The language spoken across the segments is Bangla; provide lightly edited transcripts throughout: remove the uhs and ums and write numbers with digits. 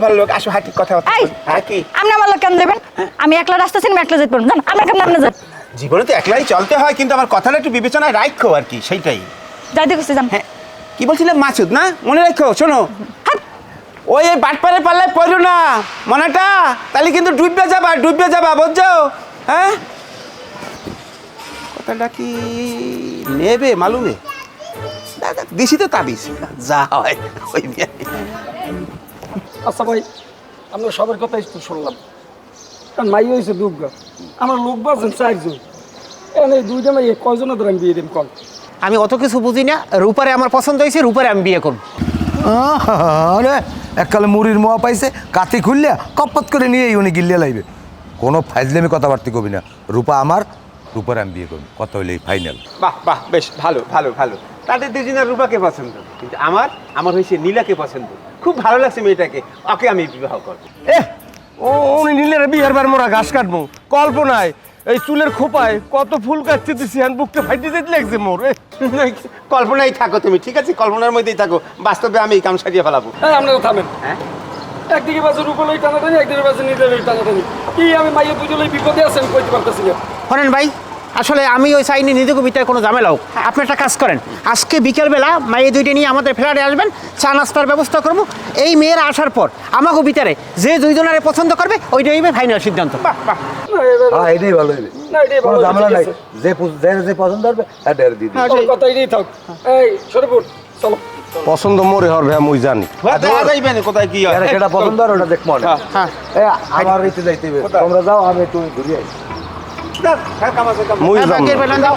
ভালো লোক, আসো হাঁটি কথা বলতে। হ্যাঁ কি আপনি আমার লোক কেন দেবেন? আমি একলা রাস্তা চিনি, একলা যেতে পারবো। আমরা কেমন আপনি যান? জীবনে তো একলাই চলতে হয়, কিন্তু আমার কথাটা একটু বিবেচনায় রাখো আর কি, সেইটাই। যাইতে খুশি যান। হ্যাঁ কি বলছিলাম, মাসুদ না, মনে রাখো। শোনো, ওই বাটপারে পাল্লায় পড়ো না মনাটা, তাহলে কিন্তু ডুববে যাবা বুঝছো? হ্যাঁ কথাটা কি নেবে মালুমে? দিছি তো তাবিজ, যা হয় ওই। আচ্ছা ভাই, আমরা সবার কথাই তো শুনলাম, কারণ মাই হয়েছে দুর্গা, আমার লোক বাজেন 4 জন, এখানে 2টা মাই কয়জনের ধরে আমি বিয়ে দিন কল? আমি অত কিছু বুঝি না, রূপারে আমার পছন্দ হয়েছে, রূপারে আমি বিয়ে করব। আরে এককালে মুড়ির মোয়া পাইছে, কাতি খুললিয়া কপত করে নিয়ে উনি গিল্লিয়া লাইবে। কোনো ফাইজলেমি কথাবার্তা কবি না, রূপা আমার, রূপার আমি বিয়ে করবো, কথা হইলে ফাইনাল। বাহ বাহ, বেশ ভালো ভালো ভালো। তাদের দুজনের রূপাকে পছন্দ, কিন্তু আমার হয়েছে নীলাকে পছন্দ। খুব ভালো লাগছে মেয়েটাকে, ওকে আমি বিবাহ করবো। উনি নীলের বিহার বার মোরা ঘাস কাটবো কল্পনায়, এই চুলের খোপায় কত ফুল কাটতে দিছি, হ্যান বুকতে ফাইটে যেতে লাগছে মোর। কল্পনায় থাকো তুমি, ঠিক আছে, কল্পনার মধ্যেই থাকো, বাস্তবে আমি এই কাম সারিয়ে ফেলাবো। হ্যাঁ আপনারা থামেন। হ্যাঁ একদিকে বাজে রূপলই টানাটানি, একদিকে বাজে নিজের টানাটানি, কি আমি মাইয়া দুজনেই বিপদে আছেন কইতে পারতেছি না। শোনেন ভাই, আসলে আমি ওই চাইনি নিজেকে ভিতরে কোনো ঝামেলা হোক। আপনি একটা কাজ করেন, আজকে বিকেলবেলা মাইয়ে দুইটা নিয়ে আমাদের ফ্ল্যাটে আসবেন, চা নাস্তার ব্যবস্থা করবো। এই মেয়েরা আসার পর আমাকে ভিতরে যে দুইজনের পছন্দ করবে ওইটাই হবে ফাইনাল সিদ্ধান্ত। না, হ্যাঁ এটাই ভালো হইবে, না, এটাই কোনো ভালো, ঝামেলা ঠিক নাই। আছে। যে পছন্দ হবে হ্যাঁ দিয়ে দিই। ওর কথা এটাই থাক। এই শরীফুল চলো। পছন্দ মোরে হর ভাই মুই জানি। দেখা যাইবে না কোথায় কি হয়। যেটা পছন্দ আর ওটা দেখবো না। হ্যাঁ আমার রীতি যাইতে হবে, তোমরা যাও, আমি একটু ঘুরিয়ে আই। মুই হ্যাঁ, জানি, বাকির বেলা দাও।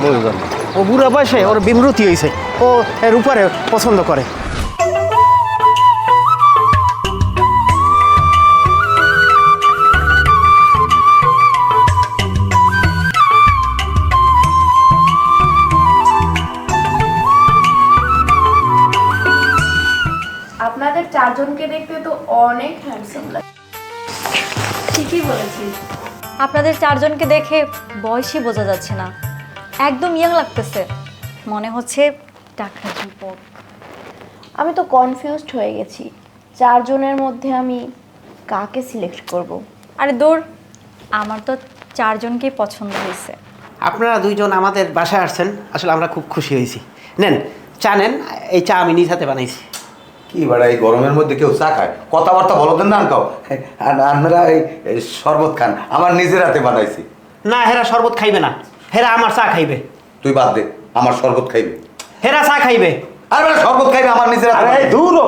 মুই জানি। ও বুড়ো বয়সে ওর বিমৃতি হয়েছে, ও রূপারে পছন্দ করে। আপনাদের 4 জনকে দেখতে তো অনেক হ্যান্ডসাম লাগে। ঠিকই বলেছিস, আপনাদের 4 জনকে দেখে বয়সই বোঝা যাচ্ছে না, একদম ইয়াং লাগতেছে, মনে হচ্ছে টাকরা যুবক। আমি তো কনফিউজড হয়ে গেছি, 4 জনের মধ্যে আমি কাকে সিলেক্ট করব। আরে দূর, আমার তো 4 জনকেই পছন্দ হয়েছে। আপনারা দুইজন আমাদের বাসায় আসছেন, আসলে আমরা খুব খুশি হয়েছি। নেন চা নেন, এই চা আমি নিজ হাতে বানাইছি। কি বাড়া, এই গরমের মধ্যে কেউ চা খায়? কথাবার্তা বলো দেন না কাও। আর আপনারা এই শরবত খান, আমার নিজের হাতে বানাইছি। না, হেরা শরবত খাইবে না, হেরা আমার চা খাইবে। তুই বাদ দে, আমার শরবত খাইবে। হেরা চা খাইবে। আর বেটা শরবত খাইবে আমার নিজের হাতে। আরে দূর হ।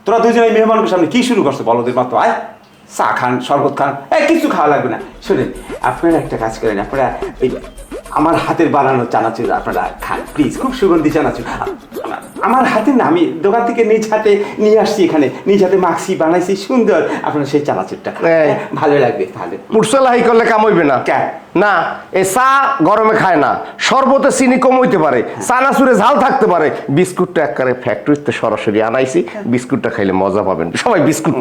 তোরা দুজনে মেহমানকে সামনে কি শুরু করছো বলো মাত্র? আয় চা খান, শরবত খান, কিছু খাওয়া লাগবে না। শুনেন, আপনারা একটা কাজ করেন, আপনারা ওই আমার হাতের বানানো চানাচুর আপনারা খান প্লিজ, খুব সুগন্ধি চানাচুর। আমার হাতে না, আমি দোকান থেকে নিজ হাতে নিয়ে আসছি, এখানে নিজ হাতে মাখছি, বানাইছি, সুন্দর। আপনারা সেই চানাচুরটা খান, ভালো লাগবে। ভালো মুরসালাহি করলে কাম হইবে না। কেন? না, এই চা গরমে খায় না, শরবতে চিনি কম হইতে পারে, চানাচুরে ঝাল থাকতে পারে। বিস্কুটটা একবারে ফ্যাক্টরিতে সরাসরি আনাইছি, বিস্কুটটা খাইলে মজা পাবেন সবাই। বিস্কুটটা